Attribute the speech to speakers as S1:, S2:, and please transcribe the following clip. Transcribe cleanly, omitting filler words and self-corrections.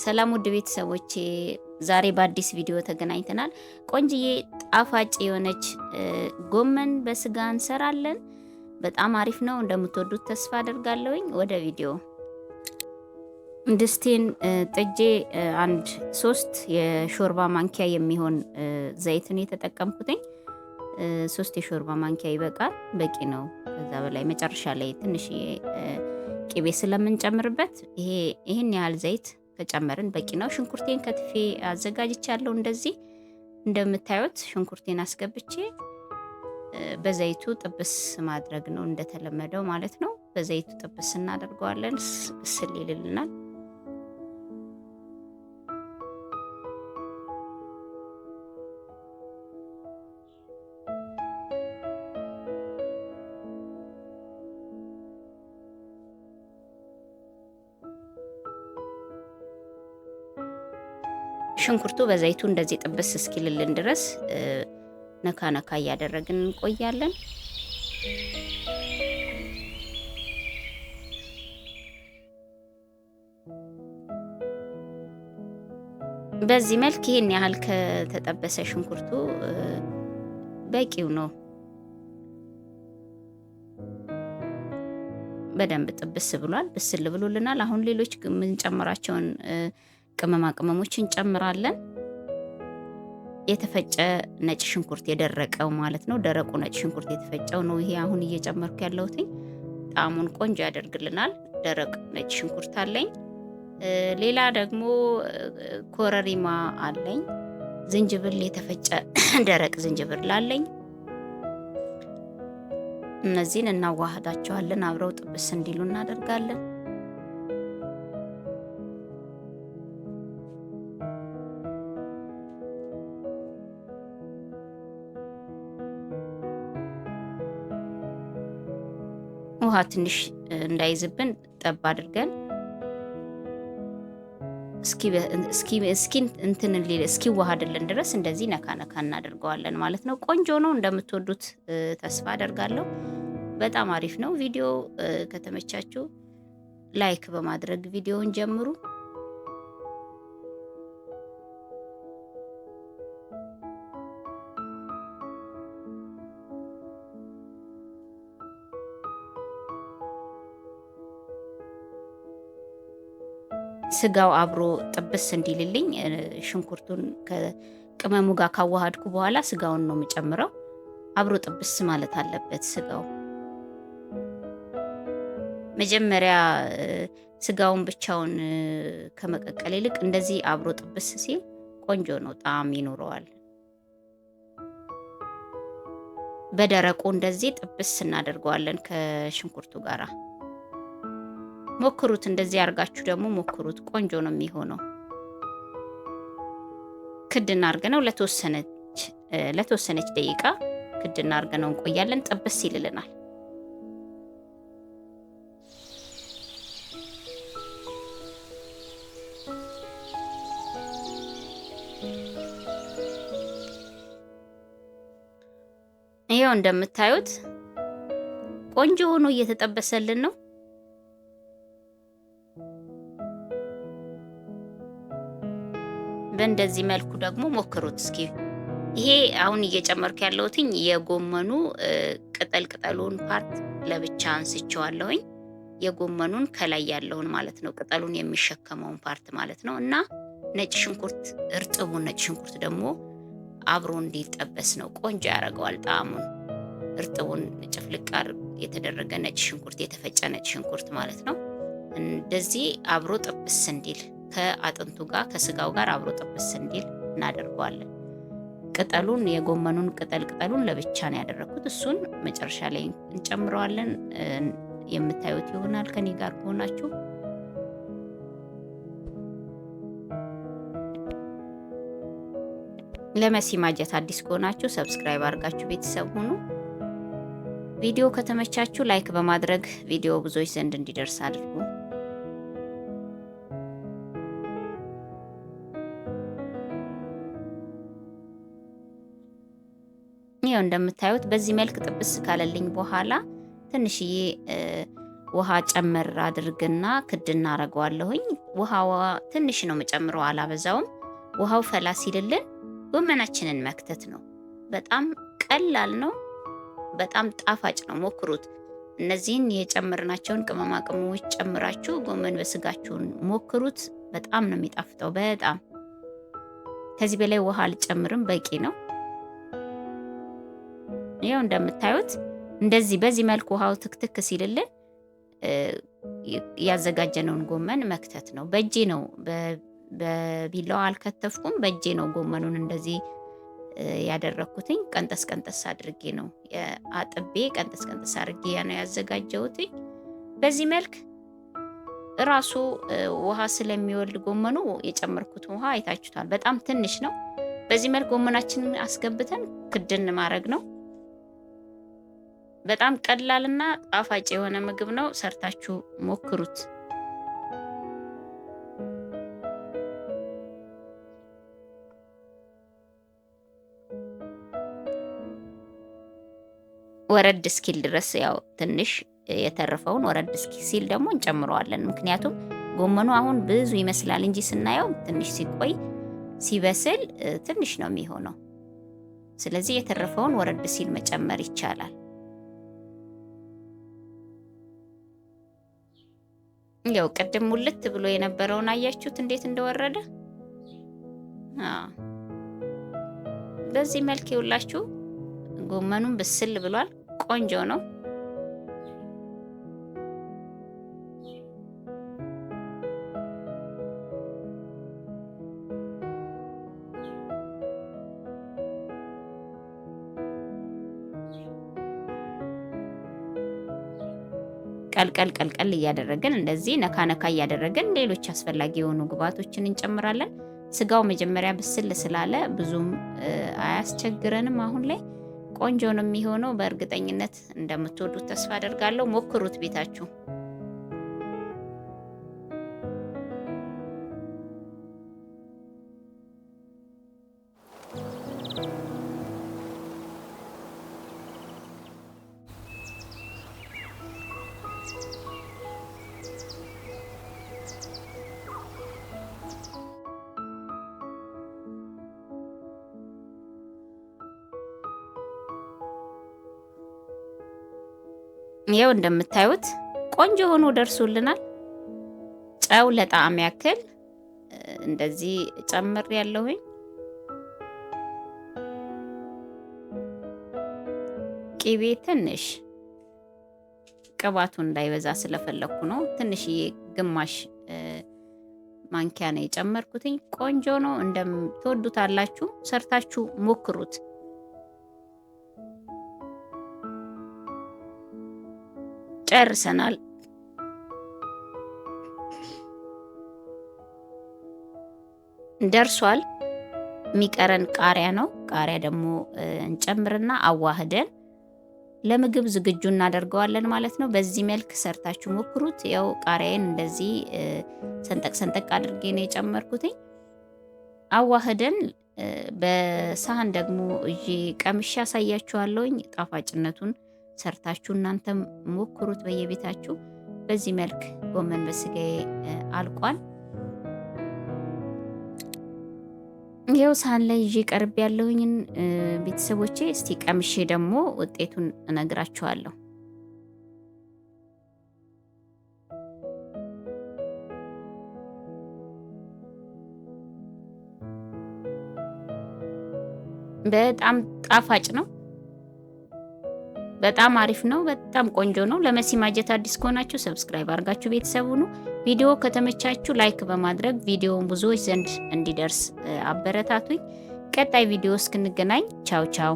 S1: ሰላም ውድ ቤተሰቦቼ፣ ዛሬ በአዲስ ቪዲዮ ተገናኝተናል። ቆንጅዬ ጣፋጭ የሆነች ጎመን በስጋ እንሰራለን። በጣም አሪፍ ነው። እንደምትወዱት ተስፋ አደርጋለሁኝ። ወደ ቪዲዮ ድስቴን ጥጄ አንድ 3 የሾርባ ማንኪያ የሚሆን ዘይትን የተጠቀምኩትኝ። 3 የሾርባ ማንኪያ ይበቃል፣ በቂ ነው። ከዛ በላይ መጨረሻ ላይ ትንሽ ቅቤ ስለምንጨምርበት ይሄን ያህል ዘይት ከጨመርን በቂ ነው። ሽንኩርቴን ከትፌ አዘጋጅቻለሁ። እንደዚህ እንደምታዩት ሽንኩርቴን አስገብቼ በዘይቱ ጥብስ ማድረግ ነው እንደተለመደው ማለት ነው። በዘይቱ ጥብስ እናደርገዋለን፣ ብስል ይልልናል። ሽንኩርቱ በዘይቱ እንደዚህ ጥብስ እስኪልልን ድረስ ነካ ነካ እያደረግን እንቆያለን። በዚህ መልክ ይሄን ያህል ከተጠበሰ ሽንኩርቱ በቂው ነው። በደንብ ጥብስ ብሏል፣ ብስል ብሎልናል። አሁን ሌሎች የምንጨምራቸውን ቅመማ ቅመሞች እንጨምራለን። የተፈጨ ነጭ ሽንኩርት የደረቀው ማለት ነው። ደረቁ ነጭ ሽንኩርት የተፈጨው ነው ይሄ አሁን እየጨመርኩ ያለሁት። ጣዕሙን ቆንጆ ያደርግልናል። ደረቅ ነጭ ሽንኩርት አለኝ። ሌላ ደግሞ ኮረሪማ አለኝ። ዝንጅብል፣ የተፈጨ ደረቅ ዝንጅብል አለኝ። እነዚህን እናዋህዳቸዋለን። አብረው ጥብስ እንዲሉ እናደርጋለን። ውሃ ትንሽ እንዳይዝብን ጠብ አድርገን እስኪዋሃድልን ድረስ እንደዚህ ነካ ነካ እናደርገዋለን ማለት ነው። ቆንጆ ነው። እንደምትወዱት ተስፋ አደርጋለሁ። በጣም አሪፍ ነው። ቪዲዮ ከተመቻችሁ ላይክ በማድረግ ቪዲዮውን ጀምሩ። ስጋው አብሮ ጥብስ እንዲልልኝ ሽንኩርቱን ከቅመሙ ጋር ካዋሃድኩ በኋላ ስጋውን ነው የምጨምረው። አብሮ ጥብስ ማለት አለበት ስጋው። መጀመሪያ ስጋውን ብቻውን ከመቀቀል ይልቅ እንደዚህ አብሮ ጥብስ ሲል ቆንጆ ነው፣ ጣዕም ይኖረዋል። በደረቁ እንደዚህ ጥብስ እናደርገዋለን ከሽንኩርቱ ጋራ። ሞክሩት፣ እንደዚህ አድርጋችሁ ደግሞ ሞክሩት። ቆንጆ ነው የሚሆነው። ክድና አድርገነው ለተወሰነች ደቂቃ ክድና አድርገነው እንቆያለን። ጥብስ ይልልናል። ይሄው እንደምታዩት ቆንጆ ሆኖ እየተጠበሰልን ነው። በእንደዚህ መልኩ ደግሞ ሞክሩት እስኪ። ይሄ አሁን እየጨመርኩ ያለሁትኝ የጎመኑ ቅጠሉን ፓርት ለብቻ አንስቼዋለሁኝ። የጎመኑን ከላይ ያለውን ማለት ነው፣ ቅጠሉን የሚሸከመውን ፓርት ማለት ነው። እና ነጭ ሽንኩርት፣ እርጥቡን ነጭ ሽንኩርት ደግሞ አብሮ እንዲጠበስ ነው። ቆንጆ ያደርገዋል ጣዕሙን። እርጥቡን ጭፍልቃር የተደረገ ነጭ ሽንኩርት፣ የተፈጨ ነጭ ሽንኩርት ማለት ነው። እንደዚህ አብሮ ጥብስ እንዲል ከአጥንቱ ጋር ከስጋው ጋር አብሮ ጥብስ እንዲል እናደርገዋለን። ቅጠሉን የጎመኑን ቅጠሉን ለብቻ ነው ያደረኩት። እሱን መጨረሻ ላይ እንጨምረዋለን። የምታዩት ይሆናል ከኔ ጋር ከሆናችሁ። ለመሲ ማጀት አዲስ ከሆናችሁ ሰብስክራይብ አድርጋችሁ ቤተሰብ ሁኑ። ቪዲዮ ከተመቻችሁ ላይክ በማድረግ ቪዲዮ ብዙዎች ዘንድ እንዲደርስ አድርጉ። ይሄው እንደምታዩት በዚህ መልክ ጥብስ ካለልኝ በኋላ ትንሽዬ ውሃ ጨመር አድርግና ክድና አረገዋለሁኝ። ውሃዋ ትንሽ ነው የምጨምረው፣ አላበዛውም። ውሃው ፈላ ሲልልን ጎመናችንን መክተት ነው። በጣም ቀላል ነው። በጣም ጣፋጭ ነው። ሞክሩት። እነዚህን የጨመርናቸውን ቅመማ ቅመሞች ጨምራችሁ ጎመን በስጋችሁን ሞክሩት። በጣም ነው የሚጣፍጠው። በጣም ከዚህ በላይ ውሃ አልጨምርም፣ በቂ ነው። ያው እንደምታዩት እንደዚህ በዚህ መልኩ ውሃው ትክትክ ሲልልን ያዘጋጀነውን ጎመን መክተት ነው። በእጄ ነው፣ በቢላዋ አልከተፍኩም። በእጄ ነው ጎመኑን እንደዚህ ያደረኩትኝ። ቀንጠስ ቀንጠስ አድርጌ ነው አጥቤ ቀንጠስ ቀንጠስ አድርጌ ነው ያዘጋጀሁትኝ። በዚህ መልክ ራሱ ውሃ ስለሚወልድ ጎመኑ የጨመርኩት ውሃ አይታችሁታል። በጣም ትንሽ ነው። በዚህ መልክ ጎመናችንን አስገብተን ክድን ማድረግ ነው። በጣም ቀላልና ጣፋጭ የሆነ ምግብ ነው። ሰርታችሁ ሞክሩት። ወረድ እስኪል ድረስ ያው ትንሽ የተረፈውን ወረድ እስኪል ሲል ደግሞ እንጨምረዋለን። ምክንያቱም ጎመኑ አሁን ብዙ ይመስላል እንጂ ስናየው ትንሽ ሲቆይ ሲበስል ትንሽ ነው የሚሆነው። ስለዚህ የተረፈውን ወረድ ሲል መጨመር ይቻላል። ያው ቅድም ሙልት ብሎ የነበረውን አያችሁት እንዴት እንደወረደ። በዚህ መልክ ይውላችሁ ጎመኑን ብስል ብሏል። ቆንጆ ነው። ቀልቀል እያደረግን እንደዚህ ነካ ነካ እያደረግን ሌሎች አስፈላጊ የሆኑ ግብአቶችን እንጨምራለን። ስጋው መጀመሪያ ብስል ስላለ ብዙም አያስቸግረንም። አሁን ላይ ቆንጆ ነው የሚሆነው። በእርግጠኝነት እንደምትወዱት ተስፋ አደርጋለሁ። ሞክሩት ቤታችሁ። ይኸው እንደምታዩት ቆንጆ ሆኖ ደርሶልናል። ጨው ለጣዕም ያክል እንደዚህ ጨምር ያለሁኝ። ቂቤ ትንሽ ቅባቱ እንዳይበዛ ስለፈለኩ ነው። ትንሽዬ ግማሽ ማንኪያ ነው የጨመርኩትኝ። ቆንጆ ነው። እንደምትወዱታላችሁ። ሰርታችሁ ሞክሩት። ጨርሰናል። ደርሷል። የሚቀረን ቃሪያ ነው። ቃሪያ ደግሞ እንጨምርና አዋህደን ለምግብ ዝግጁ እናደርገዋለን ማለት ነው። በዚህ መልክ ሰርታችሁ ሞክሩት። ያው ቃሪያዬን እንደዚህ ሰንጠቅ ሰንጠቅ አድርጌ ነው የጨመርኩትኝ። አዋህደን በሳህን ደግሞ እጄ ቀምሼ አሳያችኋለሁኝ። ጣፋጭነቱን ሰርታችሁ እናንተም ሞክሩት በየቤታችሁ። በዚህ መልክ ጎመን በስጋዬ አልቋል። ይኸው ሳህን ላይ ይዤ ቀርብ ያለሁኝን ቤተሰቦቼ፣ እስቲ ቀምሼ ደግሞ ውጤቱን እነግራችኋለሁ። በጣም ጣፋጭ ነው። በጣም አሪፍ ነው። በጣም ቆንጆ ነው። ለመሲ ማጀት አዲስ ከሆናችሁ ሰብስክራይብ አድርጋችሁ ቤተሰብ ሁኑ። ቪዲዮ ከተመቻችሁ ላይክ በማድረግ ቪዲዮውን ብዙዎች ዘንድ እንዲደርስ አበረታቱኝ። ቀጣይ ቪዲዮ እስክንገናኝ ቻው ቻው።